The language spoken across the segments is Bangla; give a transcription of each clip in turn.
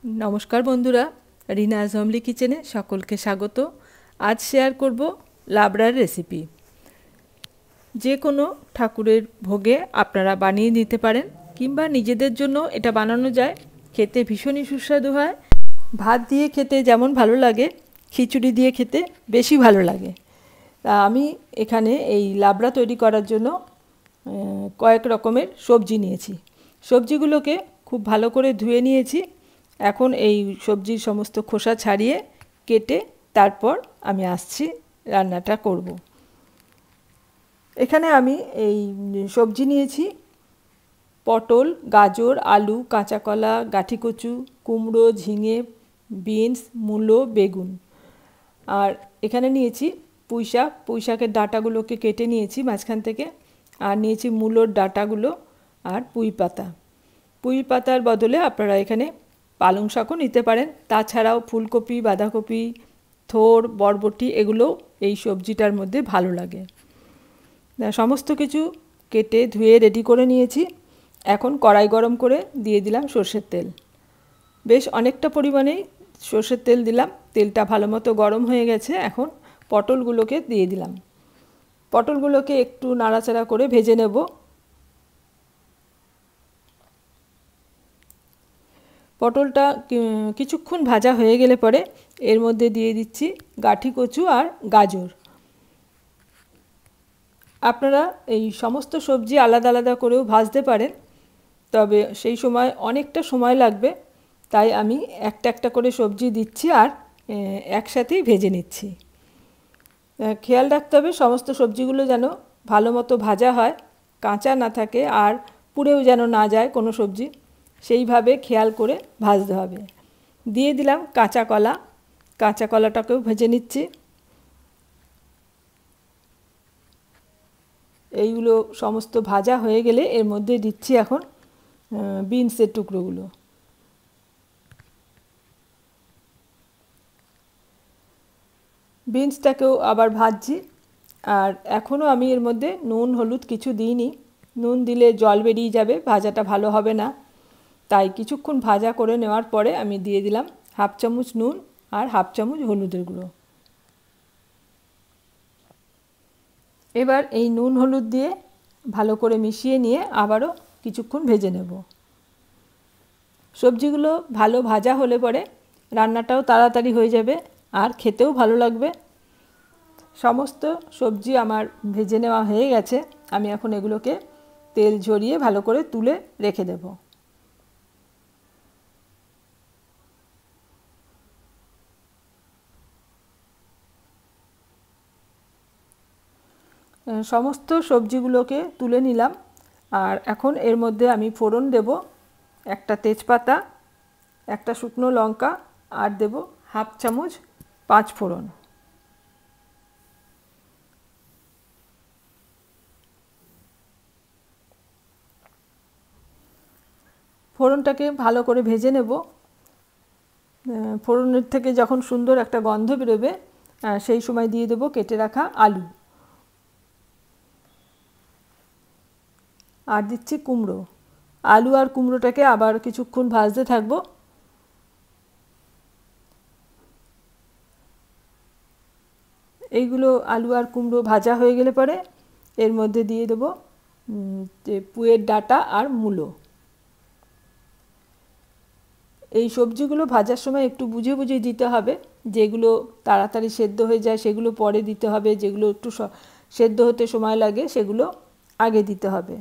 नमस्कार बंधुरा रीना अजमली किचेने सकलके स्वागत। आज शेयर करब लाबड़ार रेसिपि। जे कोनो ठाकुरेर भोगे आपनारा बानिये निते पारेन किंबा निजेदेर जोन्नो एटा बानानो जाय। खेते भीषणই सुस्वादु हय। भात दिये खेते जेमन भालो लागे खिचुड़ी दिये खेते बेशी भालो लागे। आमी एखाने एई लाबड़ा तैरी करार जोन्नो कयेक रकमेर सब्जी नियेछि। सब्जिगुलोके खूब भालो करे धुए नियेछि। এখন এই সবজির সমস্ত খোসা ছাড়িয়ে কেটে তারপর আমি আসছি রান্নাটা করব। এখানে আমি এই সবজি নিয়েছি পটল, গাজর, আলু, কাঁচা কলা, গাঠি কচু, কুমড়ো, ঝিঙে, বিনস, মূলো, বেগুন। আর এখানে নিয়েছি পুঁইশাক। পুঁইশাকের ডাঁটাগুলোকে কেটে নিয়েছি মাঝখান থেকে। আর নিয়েছি মূলোর ডাঁটাগুলো আর পুঁই পাতা। পুঁই পাতার বদলে আপনারা এখানে পালং শাকও নিতে পারেন। তাছাড়াও ফুলকপি, বাঁধাকপি, থোর, বরবটি এগুলো এই সবজিটার মধ্যে ভালো লাগে। সমস্ত কিছু কেটে ধুয়ে রেডি করে নিয়েছি। এখন কড়াই গরম করে দিয়ে দিলাম সরষের তেল। বেশ অনেকটা পরিমাণেই সরষের তেল দিলাম। তেলটা ভালো মতো গরম হয়ে গেছে। এখন পটলগুলোকে দিয়ে দিলাম। পটলগুলোকে একটু নাড়াচাড়া করে ভেজে নেব। পটলটা কিছুক্ষণ ভাজা হয়ে গেলে পরে এর মধ্যে দিয়ে দিচ্ছি গাঠি কচু আর গাজর। আপনারা এই সমস্ত সবজি আলাদা আলাদা করেও ভাজতে পারেন, তবে সেই সময় অনেকটা সময় লাগবে, তাই আমি একটা একটা করে সবজি দিচ্ছি আর একসাথেই ভেজে নিচ্ছি। খেয়াল রাখতে হবে সমস্ত সবজিগুলো যেন ভালো মতো ভাজা হয়, কাঁচা না থাকে আর পুড়েও যেন না যায় কোনো সবজি, সেইভাবে খেয়াল করে ভাজতে হবে। দিয়ে দিলাম কাঁচা কলা। কাঁচা কলাটাকেও ভেজে নিচ্ছি। এইগুলো সমস্ত ভাজা হয়ে গেলে এর মধ্যে দিচ্ছি এখন বিনসের টুকরোগুলো। বিনসটাকেও আবার ভাজছি। আর এখনও আমি এর মধ্যে নুন হলুদ কিছু দিইনি। নুন দিলে জল বেরিয়ে যাবে, ভাজাটা ভালো হবে না। তাই কিছুক্ষণ ভাজা করে নেওয়ার পরে আমি দিয়ে দিলাম হাফ চামচ নুন আর হাফ চামচ হলুদের গুঁড়ো। এবার এই নুন হলুদ দিয়ে ভালো করে মিশিয়ে নিয়ে আবারও কিছুক্ষণ ভেজে নেব। সবজিগুলো ভালো ভাজা হলে পরে রান্নাটাও তাড়াতাড়ি হয়ে যাবে আর খেতেও ভালো লাগবে। সমস্ত সবজি আমার ভেজে নেওয়া হয়ে গেছে। আমি এখন এগুলোকে তেল ঝরিয়ে ভালো করে তুলে রেখে দেব। সমস্ত সবজিগুলোকে তুলে নিলাম। আর এখন এর মধ্যে আমি ফোড়ন দেব একটা তেজপাতা, একটা শুকনো লঙ্কা আর দেব হাফ চামচ পাঁচ ফোড়ন। ফোড়নটাকে ভালো করে ভেজে নেব। ফোড়নের থেকে যখন সুন্দর একটা গন্ধ বেরোবে সেই সময় দিয়ে দেব কেটে রাখা আলু। আর দিচ্ছি কুমড়ো। আলু আর কুমড়োটাকে আবার কিছুক্ষণ ভাজতে থাকব। এইগুলো আলু আর কুমড়ো ভাজা হয়ে গেলে পরে এর মধ্যে দিয়ে দেব পুঁইয়ের ডাঁটা আর মূলো। এই সবজিগুলো ভাজার সময় একটু বুঝে বুঝে দিতে হবে। যেগুলো তাড়াতাড়ি সেদ্ধ হয়ে যায় সেগুলো পরে দিতে হবে, যেগুলো একটু সেদ্ধ হতে সময় লাগে সেগুলো আগে দিতে হবে।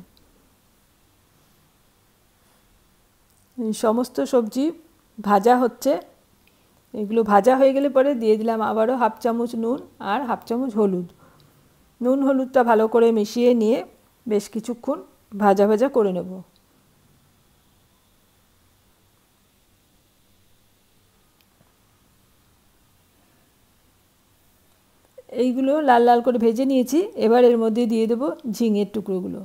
সমস্ত সবজি ভাজা হচ্ছে। এগুলো ভাজা হয়ে গেলে পরে দিয়ে দিলাম আবারও হাফ চামচ নুন আর হাফ চামচ হলুদ। নুন হলুদটা ভালো করে মিশিয়ে নিয়ে বেশ কিছুক্ষণ ভাজা ভাজা করে নেব। এইগুলো লাল লাল করে ভেজে নিয়েছি। এবার এর মধ্যে দিয়ে দেব ঝিঙের টুকরোগুলো।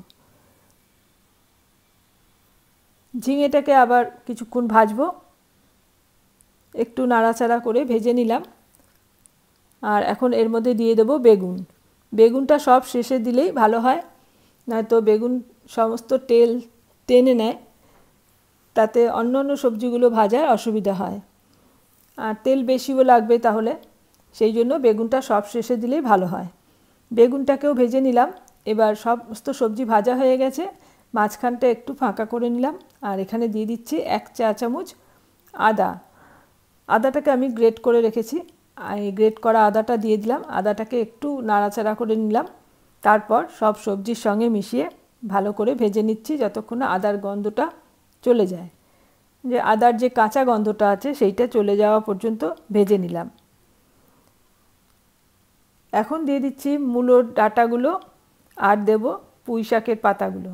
ঝিঙেটাকে আবার কিছুক্ষণ ভাজবো। একটু নাড়াচাড়া করে ভেজে নিলাম। আর এখন এর মধ্যে দিয়ে দেব বেগুন। বেগুনটা সব শেষে দিলেই ভালো হয়, নয়তো বেগুন সমস্ত তেল টেনে নেয়। তাতে অন্য অন্য সবজিগুলো ভাজার অসুবিধা হয়, আর তেল বেশিও লাগবে তাহলে, সেই জন্য বেগুনটা সব শেষে দিলেই ভালো হয়। বেগুনটাকেও ভেজে নিলাম। এবার সমস্ত সবজি ভাজা হয়ে গেছে, মাঝখানটা একটু ফাঁকা করে নিলাম, আর এখানে দিয়ে দিচ্ছি 1 চা চামচ আদা। আদাটাকে আমি গ্রেট করে রেখেছি, এই গ্রেট করা আদাটা দিয়ে দিলাম। আদাটাকে একটু নাড়াচাড়া করে নিলাম, তারপর সব সবজির সঙ্গে মিশিয়ে ভালো করে ভেজে নিচ্ছি যতক্ষণ না আদার গন্ধটা চলে যায়। যে আদার যে কাঁচা গন্ধটা আছে সেইটা চলে যাওয়া পর্যন্ত ভেজে নিলাম। এখন দিয়ে দিচ্ছি মূলোর ডাঁটাগুলো, আর দেব পুঁই শাকের পাতাগুলো।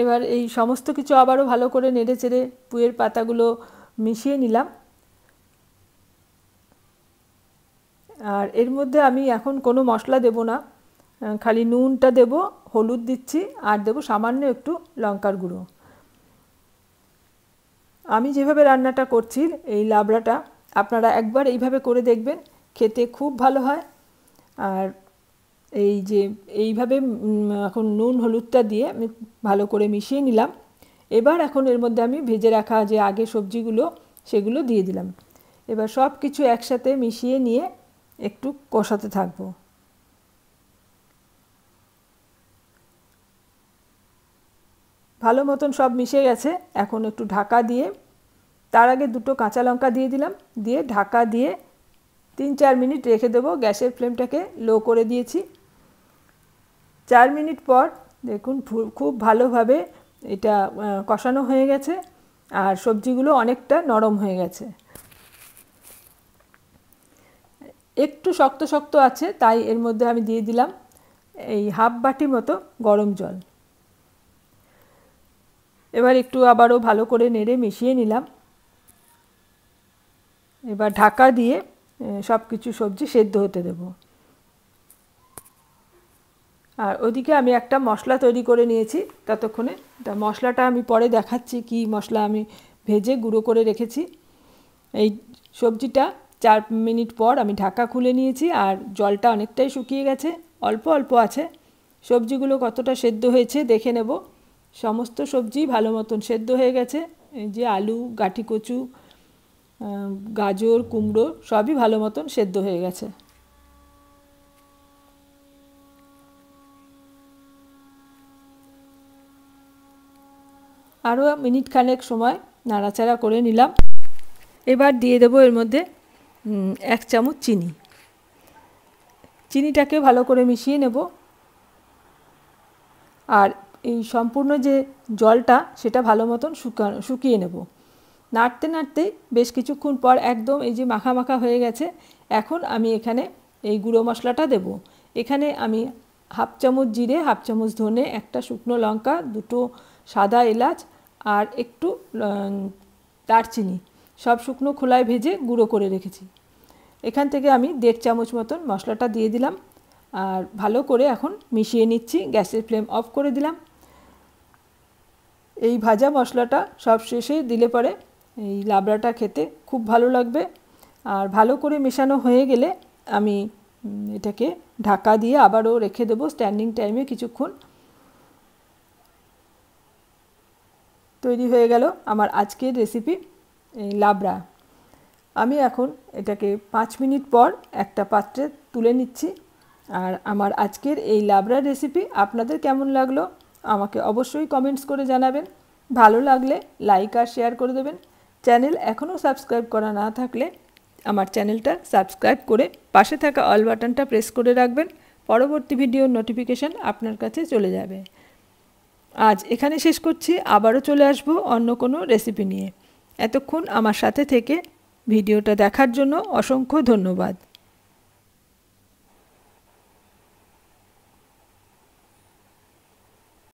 এবার এই সমস্ত কিছু আবারও ভালো করে নেড়ে চেড়ে পুঁইয়ের পাতাগুলো মিশিয়ে নিলাম। আর এর মধ্যে আমি এখন কোনো মশলা দেব না, খালি নুনটা দেব, হলুদ দিচ্ছি, আর দেব সামান্য একটু লঙ্কার গুঁড়ো। আমি যেভাবে রান্নাটা করছি এই লাবড়াটা, আপনারা একবার এইভাবে করে দেখবেন, খেতে খুব ভালো হয়। আর এই যে এইভাবে এখন নুন হলুদটা দিয়ে আমি ভালো করে মিশিয়ে নিলাম। এবার এখন এর মধ্যে আমি ভেজে রাখা যে আগে সবজিগুলো সেগুলো দিয়ে দিলাম। এবার সব কিছু একসাথে মিশিয়ে নিয়ে একটু কষাতে থাকবো। ভালো মতন সব মিশে গেছে, এখন একটু ঢাকা দিয়ে, তার আগে 2টো কাঁচা লঙ্কা দিয়ে দিলাম, দিয়ে ঢাকা দিয়ে 3-4 মিনিট রেখে দেবো। গ্যাসের ফ্লেমটাকে লো করে দিয়েছি। 4 মিনিট পর দেখুন খুব ভালোভাবে এটা কষানো হয়ে গেছে, আর সবজিগুলো অনেকটা নরম হয়ে গেছে। একটু শক্ত শক্ত আছে, তাই এর মধ্যে আমি দিয়ে দিলাম এই হাফ বাটি মতো গরম জল। এবার একটু আবারও ভালো করে নেড়ে মিশিয়ে নিলাম। এবার ঢাকা দিয়ে সব কিছু সবজি সেদ্ধ হতে দেব। আর ওদিকে আমি একটা মশলা তৈরি করে নিয়েছি ততক্ষণে। মশলাটা আমি পরে দেখাচ্ছি কি মশলা আমি ভেজে গুঁড়ো করে রেখেছি। এই সবজিটা 4 মিনিট পর আমি ঢাকা খুলে নিয়েছি, আর জলটা অনেকটাই শুকিয়ে গেছে, অল্প অল্প আছে। সবজিগুলো কতটা সেদ্ধ হয়েছে দেখে নেব। সমস্ত সবজি ভালো মতন সেদ্ধ হয়ে গেছে। এই যে আলু, গাঁঠি কচু, গাজর, কুমড়ো সবই ভালো মতন সেদ্ধ হয়ে গেছে। আরও মিনিট খানেক সময় নাড়াচাড়া করে নিলাম। এবার দিয়ে দেবো এর মধ্যে 1 চামচ চিনি। চিনিটাকে ভালো করে মিশিয়ে নেব। আর এই সম্পূর্ণ যে জলটা সেটা ভালো মতন শুকিয়ে নেব। নাড়তে নাড়তে বেশ কিছুক্ষণ পর একদম এই যে মাখা মাখা হয়ে গেছে। এখন আমি এখানে এই গুঁড়ো মশলাটা দেব। এখানে আমি হাফ চামচ জিরে, হাফ চামচ ধনে, একটা শুকনো লঙ্কা, 2টো সাদা এলাচ, আর একটু দারচিনি সব শুকনো খোলায় ভেজে গুঁড়ো করে রেখেছি। এখান থেকে আমি 1.5 চামচ মতন মশলাটা দিয়ে দিলাম, আর ভালো করে এখন মিশিয়ে নিচ্ছি। গ্যাসের ফ্লেম অফ করে দিলাম। এই ভাজা মশলাটা সব শেষে দিলে পরে এই লাবড়াটা খেতে খুব ভালো লাগবে। আর ভালো করে মেশানো হয়ে গেলে আমি এটাকে ঢাকা দিয়ে আবারও রেখে দেবো স্ট্যান্ডিং টাইমে কিছুক্ষণ। তৈরি হয়ে গেল আমার আজকের রেসিপি লাবড়া। আমি এখন এটাকে 5 মিনিট পর একটা পাত্রে তুলে নিচ্ছি। আর আমার আজকের এই লাবড়ার রেসিপি আপনাদের কেমন লাগলো আমাকে অবশ্যই কমেন্টস করে জানাবেন। ভালো লাগলে লাইক আর শেয়ার করে দেবেন। চ্যানেল এখনও সাবস্ক্রাইব করা না থাকলে আমার চ্যানেলটা সাবস্ক্রাইব করে পাশে থাকা অল বাটনটা প্রেস করে রাখবেন। পরবর্তী ভিডিওর নোটিফিকেশান আপনার কাছে চলে যাবে। আজ এখানে শেষ করছি, আবারও চলে আসবো অন্য কোনো রেসিপি নিয়ে। এতক্ষণ আমার সাথে থেকে ভিডিওটা দেখার জন্য অসংখ্য ধন্যবাদ।